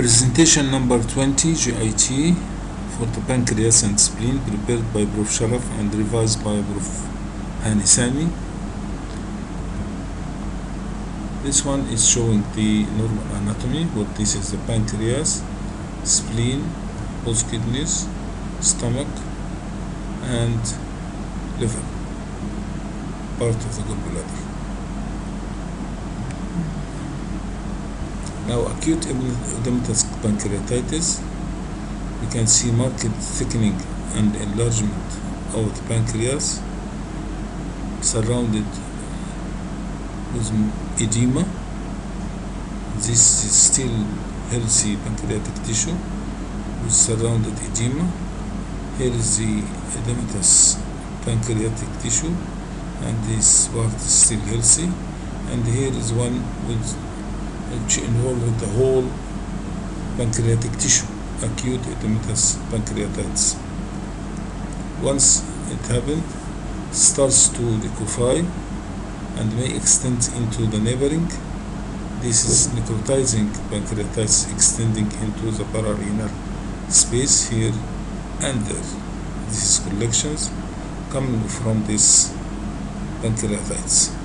Presentation number 20, GIT, for the pancreas and spleen, prepared by Prof. Sharaf and revised by Prof. Hanisani. This one is showing the normal anatomy, but this is the pancreas, spleen, both kidneys, stomach, and liver, part of the gallbladder. Now, acute edematous pancreatitis, we can see marked thickening and enlargement of the pancreas, surrounded with edema. This is still healthy pancreatic tissue with surrounded edema. Here is the edematous pancreatic tissue, and this part is still healthy. And here is one which involves the whole pancreatic tissue, acute edematous pancreatitis. Once it happens, starts to liquefy and may extend into the neighboring. This is necrotizing pancreatitis extending into the pararenal space here and there. This is collections coming from this pancreatitis.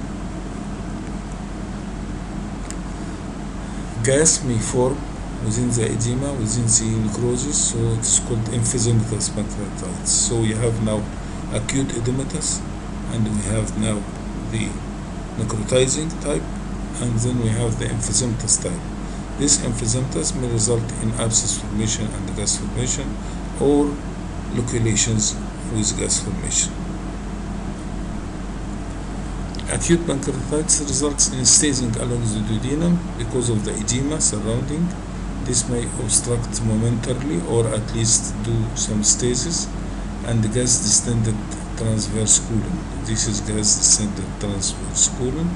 Gas may form within the edema, within the necrosis, so it's called emphysematous pancreatitis. So we have now acute edematous, and we have now the necrotizing type, and then we have the emphysematous type. This emphysematous may result in abscess formation and gas formation, or loculations with gas formation. Acute pancreatitis results in staging along the duodenum because of the edema surrounding. This may obstruct momentarily or at least do some stasis, and gas distended transverse colon. This is gas distended transverse colon,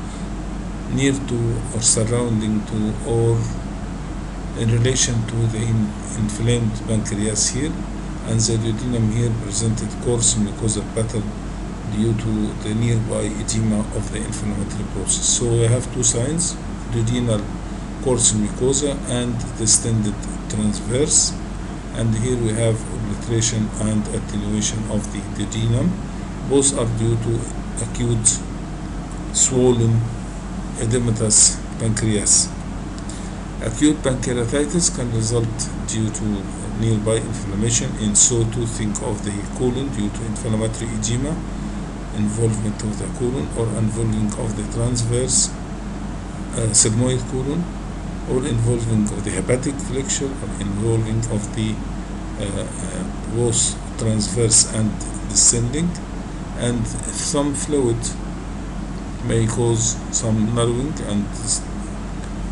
near to or surrounding to or in relation to the inflamed pancreas here, and the duodenum here presented coarse mucosal pattern due to the nearby edema of the inflammatory process. So we have two signs: duodenal coarse mucosa and distended transverse, and here we have obliteration and attenuation of the duodenum. Both are due to acute swollen edematous pancreas. Acute pancreatitis can result due to nearby inflammation in sawtoothing of the colon due to inflammatory edema, involvement of the colon, or involving of the transverse sigmoid colon, or involving of the hepatic flexure, or involving of the both transverse and descending, and some fluid may cause some narrowing and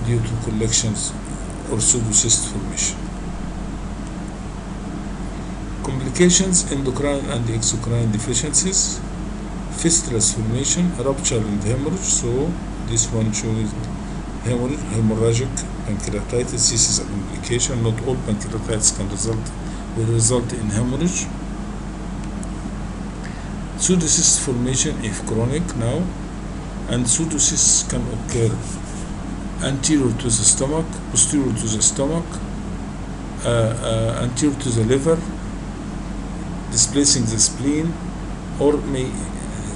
due to collections or pseudocyst formation. Complications: endocrine and exocrine deficiencies, fistulous formation, rupture and hemorrhage. So this one shows hemorrhage, hemorrhagic pancreatitis. This is a complication. Not all pancreatitis will result in hemorrhage. Pseudocyst formation if chronic now, and pseudocysts can occur anterior to the stomach, posterior to the stomach, anterior to the liver, displacing the spleen, or may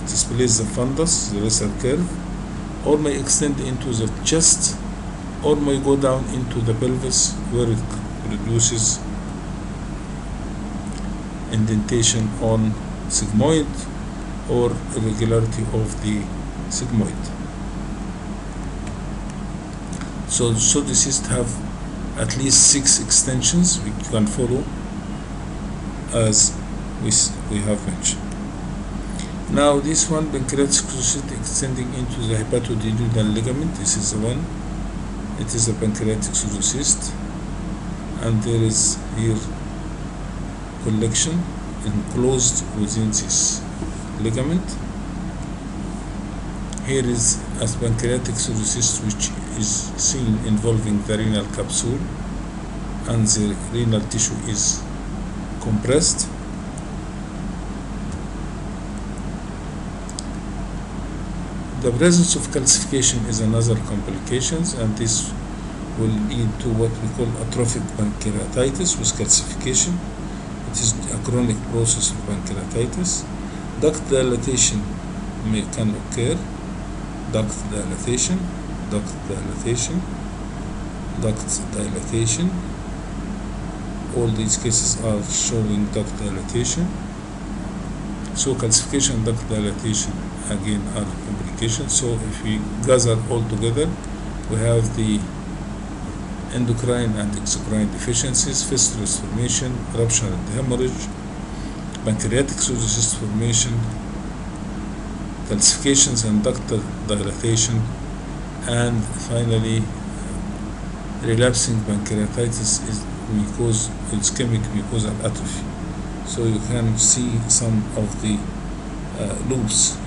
displace the fundus, the lesser curve, or may extend into the chest, or may go down into the pelvis where it produces indentation on sigmoid or irregularity of the sigmoid. So pseudocysts have at least 6 extensions we can follow as we have mentioned. Now this one, pancreatic pseudocyst extending into the hepatoduodenal ligament. This is the one. It is a pancreatic pseudocyst, and there is here collection enclosed within this ligament. Here is a pancreatic pseudocyst which is seen involving the renal capsule, and the renal tissue is compressed. The presence of calcification is another complication, and this will lead to what we call atrophic pancreatitis with calcification. It is a chronic process of pancreatitis. Duct dilatation can occur. Duct dilatation, duct dilatation, duct dilatation. All these cases are showing duct dilatation. So calcification and duct dilatation again are complications. So if we gather all together, we have the endocrine and exocrine deficiencies, fistulas formation, rupture and hemorrhage, pancreatic pseudocyst formation, calcifications and duct dilatation, and finally relapsing pancreatitis is ischemic mucosal atrophy. So you can see some of the loops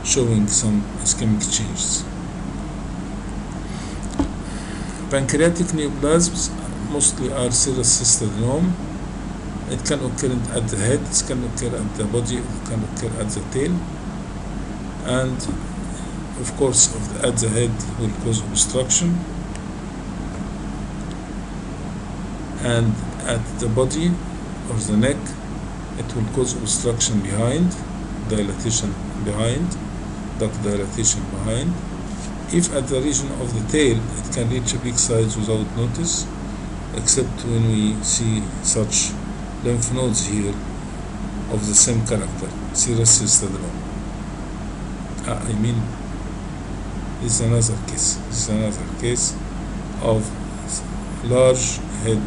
showing some ischemic changes. Pancreatic neoplasms mostly are serous cyst adenoma. It can occur at the head, it can occur at the body, it can occur at the tail, and of course at the head will cause obstruction, and at the body or the neck it will cause obstruction behind, dilatation behind, duct dilatation behind. If at the region of the tail, it can reach big size without notice, except when we see such lymph nodes here of the same character, serous cyst adenoma. I mean, this is another case. This is another case of large head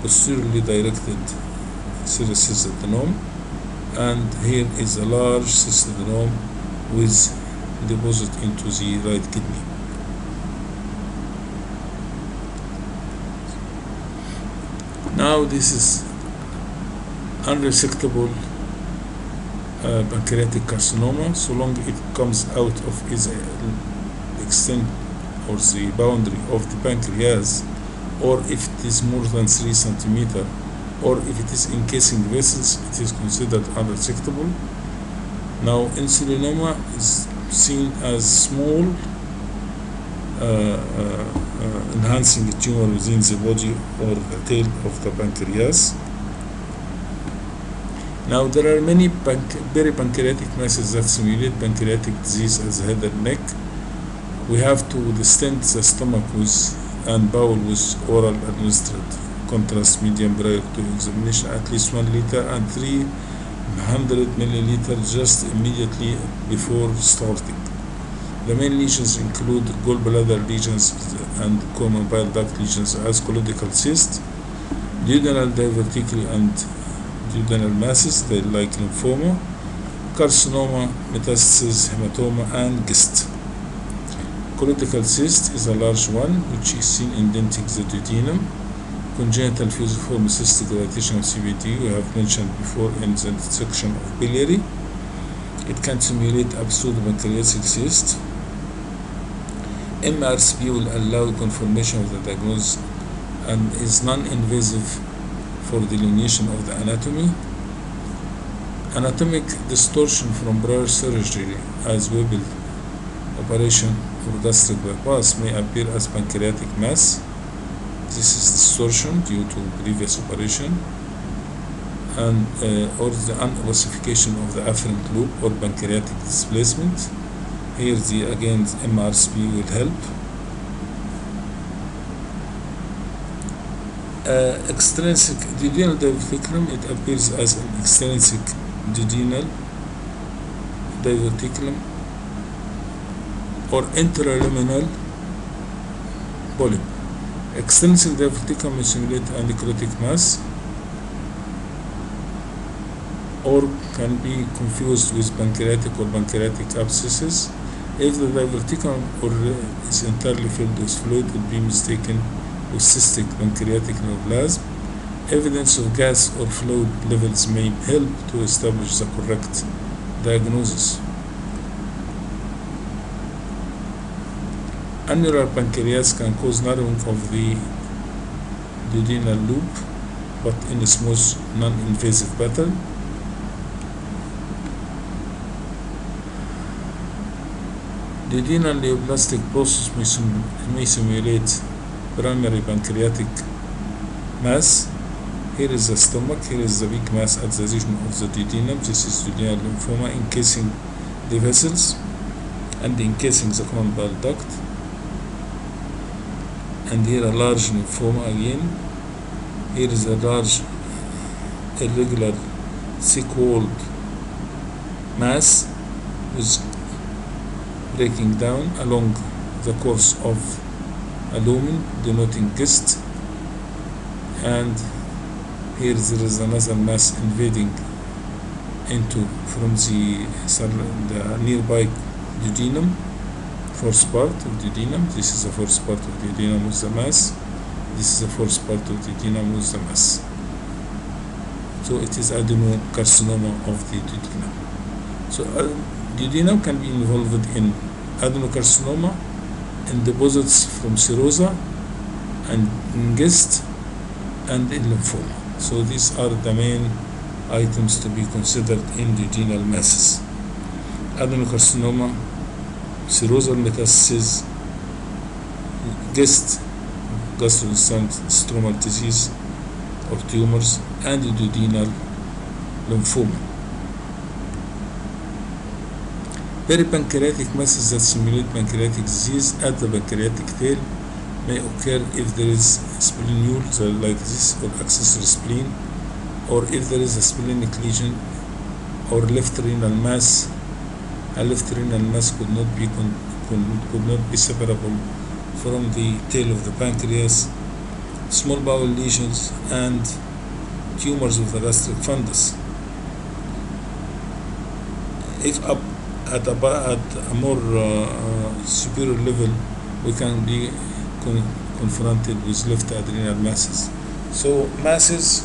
posteriorly directed serous cyst adenoma, and here is a large cyst adenoma with deposit into the right kidney. Now this is unresectable pancreatic carcinoma, so long it comes out of its extent or the boundary of the pancreas, or if it is more than 3 centimeters, or if it is encasing vessels, it is considered unresectable. Now insulinoma is seen as small enhancing tumor within the body or the tail of the pancreas. Now there are many peripancreatic masses that simulate pancreatic disease as head and neck. We have to distend the stomach and bowel with oral administered contrast medium prior to examination, at least 1 liter and 300 milliliters just immediately before starting. The main lesions include gallbladder lesions and common bile duct lesions as colorectal cyst, duodenal diverticulum and duodenal masses like lymphoma, carcinoma, metastasis, hematoma, and GIST. Colorectal cyst is a large one which is seen indenting the duodenum. Congenital fusiform cystic dilatation of CVD we have mentioned before in the section of biliary. It can simulate a pseudopancreatic cyst. MRCP will allow confirmation of the diagnosis and is non-invasive for delineation of the anatomy. Anatomic distortion from prior surgery as Weber operation or gastric bypass may appear as pancreatic mass. This is distortion due to previous operation, and or the unossification of the afferent loop or pancreatic displacement. Here again the MRCP will help. Extrinsic duodenal diverticulum, it appears as an extrinsic duodenal diverticulum or intraluminal polyp. Extrinsic diverticulum may simulate a necrotic mass or can be confused with pancreatic or pancreatic abscesses. If the diverticulum is entirely filled with fluid, it will be mistaken with cystic pancreatic neoplasm. Evidence of gas or fluid levels may help to establish the correct diagnosis. Annular pancreas can cause narrowing of the duodenal loop, but in a smooth, non-invasive pattern. Duodenal neoplastic process may simulate primary pancreatic mass. Here is the stomach, here is the big mass at the region of the duodenum. This is duodenal lymphoma encasing the vessels and encasing the common bile duct. And here a large lymphoma again. Here is a large irregular thick-walled mass with breaking down along the course of a lumen denoting GIST. And here there is another mass invading into from the nearby duodenum, fourth part of duodenum. This is the fourth part of duodenum with the mass. This is the fourth part of duodenum with the mass. So it is adenocarcinoma of the duodenum. So duodenum can be involved in adenocarcinoma, in deposits from serosa, and in GIST, and in lymphoma. So these are the main items to be considered in duodenal masses: adenocarcinoma, serosal metastasis, GIST, gastrointestinal stromal disease or tumors, and duodenal lymphoma. Peripancreatic masses that simulate pancreatic disease at the pancreatic tail may occur if there is splenule like this, or accessory spleen, or if there is a splenic lesion or left renal mass. A left renal mass could not be separable from the tail of the pancreas. Small bowel lesions and tumors of the gastric fundus. If at a more superior level, we can be confronted with left adrenal masses. So masses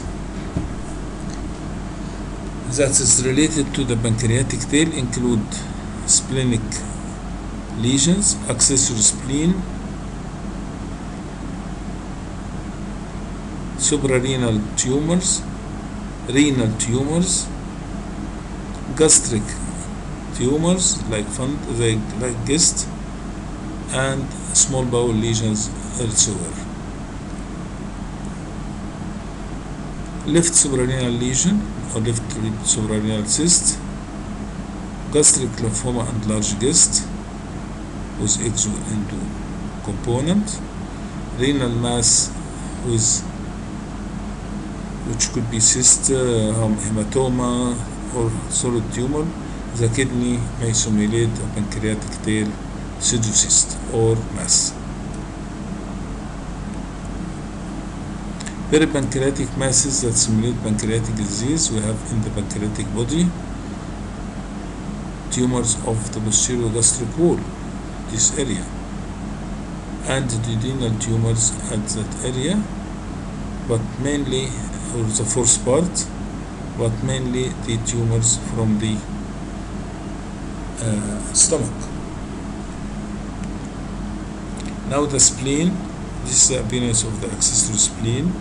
that is related to the pancreatic tail include splenic lesions, accessory spleen, suprarenal tumors, renal tumors, gastric tumors like GIST, and small bowel lesions elsewhere. Left suprarenal lesion or left suprarenal cyst, gastric lymphoma and large GIST with exo-endo component, renal mass which could be cyst, hematoma, or solid tumor. The kidney may simulate a pancreatic tail pseudocyst or mass. Peripancreatic masses that simulate pancreatic disease we have in the pancreatic body: tumors of the posterior gastric wall, this area, and duodenal tumors at that area, but mainly, or the fourth part, but mainly the tumors from the stomach. Now the spleen. This is the appearance of the accessory spleen.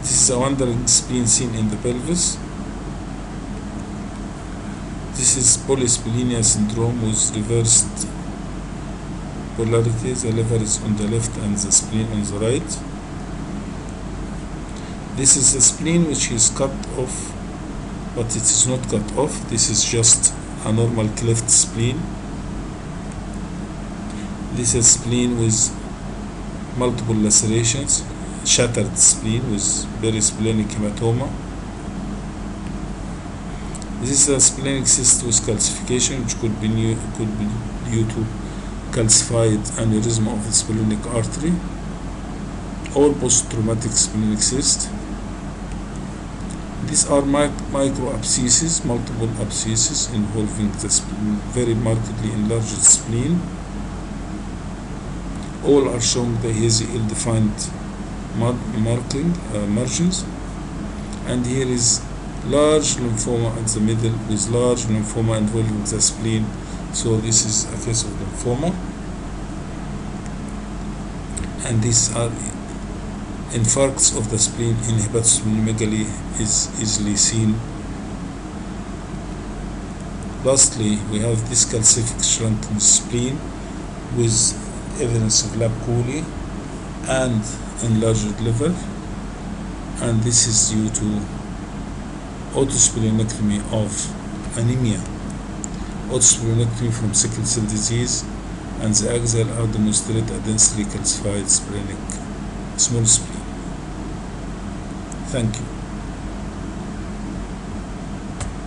This is a wandering spleen seen in the pelvis. This is polysplenia syndrome with reversed polarity. The liver is on the left and the spleen on the right. This is the spleen which is cut off, but it is not cut off. This is just a normal cleft spleen. This is spleen with multiple lacerations, shattered spleen with perisplenic hematoma. This is a splenic cyst with calcification, which could be due to calcified aneurysm of the splenic artery or post-traumatic splenic cyst. These are microabscesses, multiple abscesses involving the very markedly enlarged spleen. All are showing the hazy ill-defined margins, and here is large lymphoma at the middle with large lymphoma involving the spleen. So this is a case of lymphoma, and these are infarcts of the spleen in hepatosplenomegaly is easily seen. Lastly, we have this calcific shrunken spleen with evidence of lab coli and enlarged liver, and this is due to autosplenectomy of anemia, autosplenectomy from sickle cell disease, and the axial are demonstrate a densely calcified small spleen. Thank you.